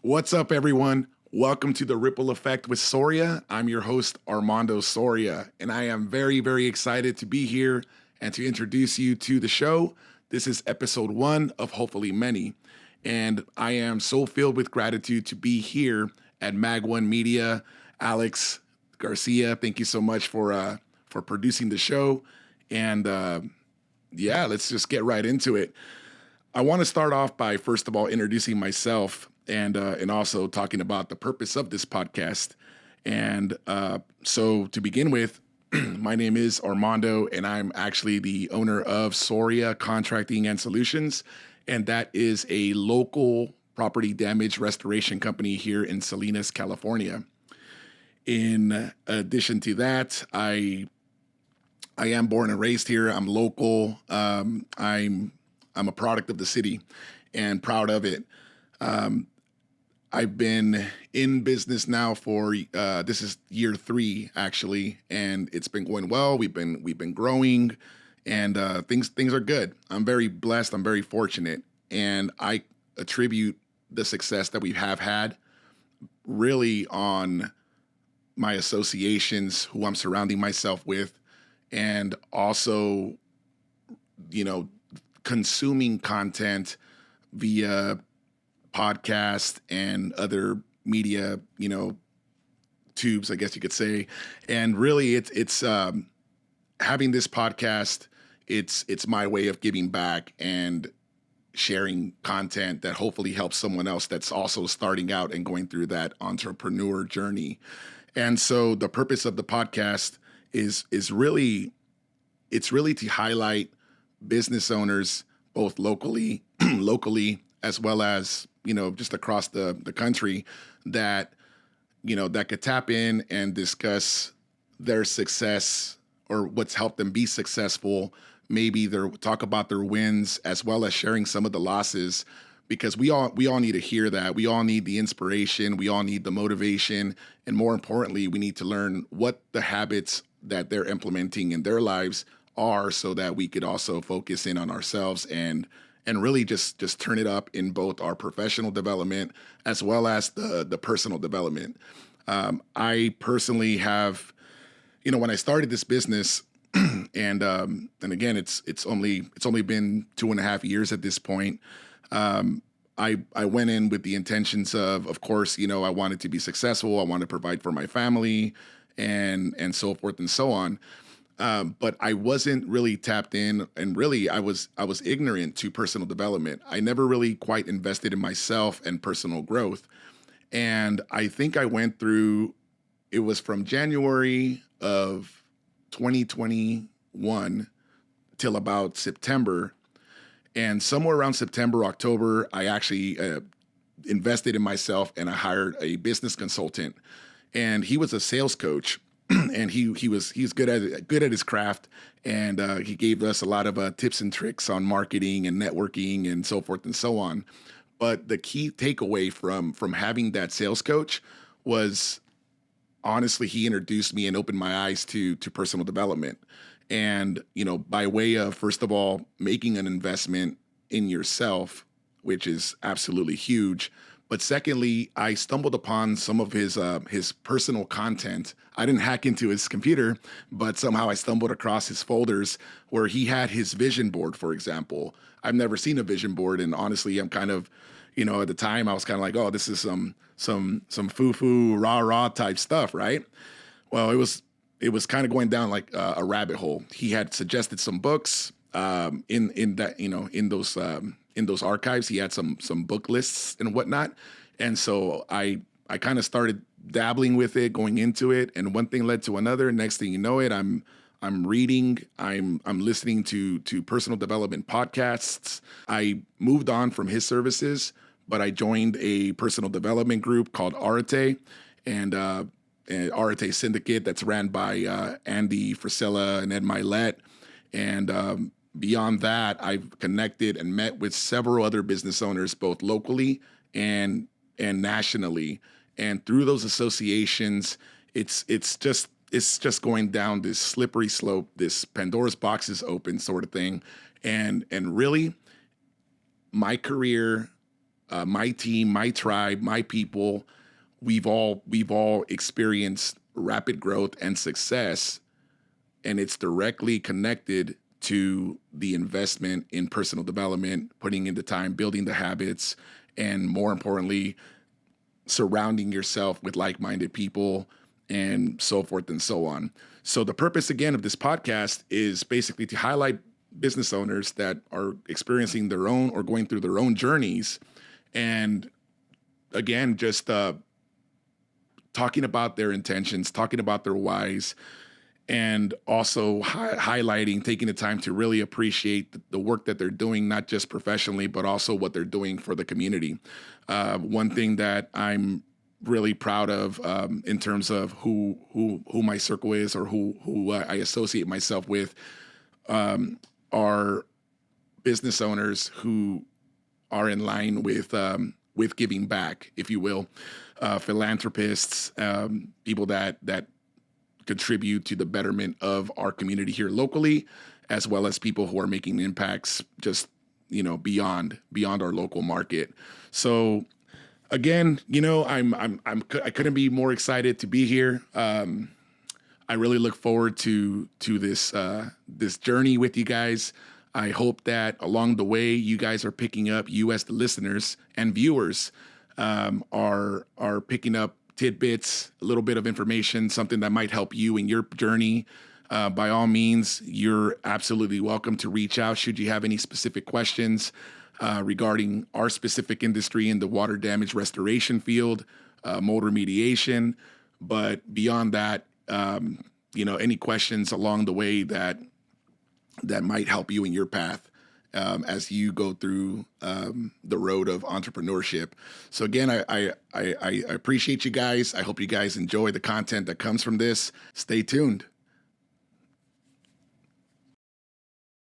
What's up, everyone? Welcome to the Ripple Effect with Soria. I'm your host, Armando Soria, and I am very, very excited to be here and to introduce you to the show. This is episode 1 of hopefully many, and I am so filled with gratitude to be here at Mag One Media. Alex Garcia, thank you so much for producing the show, and let's just get right into it. I want to start off by, first of all, introducing myself and also talking about the purpose of this podcast. And so to begin with, my name is Armando, and I'm actually the owner of Soria Contracting and Solutions, and that is a local property damage restoration company here in Salinas, California. In addition to that, I am born and raised here. I'm local. I'm a product of the city and proud of it. I've been in business now for this is year 3 actually, and it's been going well. We've been growing, and things are good. I'm very blessed. I'm very fortunate, and I attribute the success that we have had really on my associations, who I'm surrounding myself with, and also, consuming content via podcast and other media, tubes, I guess you could say. And really it's having this podcast, it's my way of giving back and sharing content that hopefully helps someone else that's also starting out and going through that entrepreneur journey. And so the purpose of the podcast is really to highlight business owners, both locally as well as, just across the country, that could tap in and discuss their success or what's helped them be successful. Maybe talk about their wins as well as sharing some of the losses, because we all need to hear that. We all need the inspiration. We all need the motivation. And more importantly, we need to learn what the habits that they're implementing in their lives are, so that we could also focus in on ourselves and really just turn it up in both our professional development as well as the personal development. I personally have, when I started this business, and again, it's only been 2.5 years at this point. I went in with the intentions of course, I wanted to be successful. I wanted to provide for my family and so forth and so on. But I wasn't really tapped in, and really I was ignorant to personal development. I never really quite invested in myself and personal growth. And I think I went through, it was from January of 2021 till about September. And somewhere around September, October, I actually invested in myself, and I hired a business consultant, and he was a sales coach. And he's good at his craft, and he gave us a lot of tips and tricks on marketing and networking and so forth and so on. But the key takeaway from having that sales coach was, honestly, he introduced me and opened my eyes to personal development. And by way of, first of all, making an investment in yourself, which is absolutely huge. But secondly, I stumbled upon some of his personal content. I didn't hack into his computer, but somehow I stumbled across his folders where he had his vision board, for example. I've never seen a vision board, and honestly, I'm kind of, at the time I was kind of like, oh, this is some foo-foo, rah-rah type stuff, right? Well, it was kind of going down like a rabbit hole. He had suggested some books in those archives. He had some book lists and whatnot. And so I kind of started dabbling with it, going into it, and one thing led to another. Next thing you know it, I'm reading, I'm listening to personal development podcasts. I moved on from his services, but I joined a personal development group called Arete, and Arete Syndicate, that's ran by Andy Frisella and Ed Milet. And beyond that, I've connected and met with several other business owners, both locally and nationally. And through those associations, it's just going down this slippery slope, this Pandora's box is open sort of thing. And really, my career my team, my tribe, my people, we've all experienced rapid growth and success, and it's directly connected to the investment in personal development, putting in the time, building the habits, and more importantly, surrounding yourself with like-minded people and so forth and so on. So the purpose again of this podcast is basically to highlight business owners that are experiencing their own or going through their own journeys, and again, just talking about their intentions, talking about their whys, and also highlighting, taking the time to really appreciate the work that they're doing, not just professionally, but also what they're doing for the community. One thing that I'm really proud of in terms of who my circle is, or who I associate myself with, are business owners who are in line with giving back, if you will, philanthropists, people that contribute to the betterment of our community here locally, as well as people who are making impacts just, beyond our local market. So again, I couldn't be more excited to be here. I really look forward to this journey with you guys. I hope that along the way, you guys are picking up, you as the listeners and viewers, are picking up tidbits, a little bit of information, something that might help you in your journey. By all means, you're absolutely welcome to reach out should you have any specific questions regarding our specific industry in the water damage restoration field, mold remediation. But beyond that, any questions along the way that might help you in your path as you go through the road of entrepreneurship. So again, I appreciate you guys. I hope you guys enjoy the content that comes from this. Stay tuned.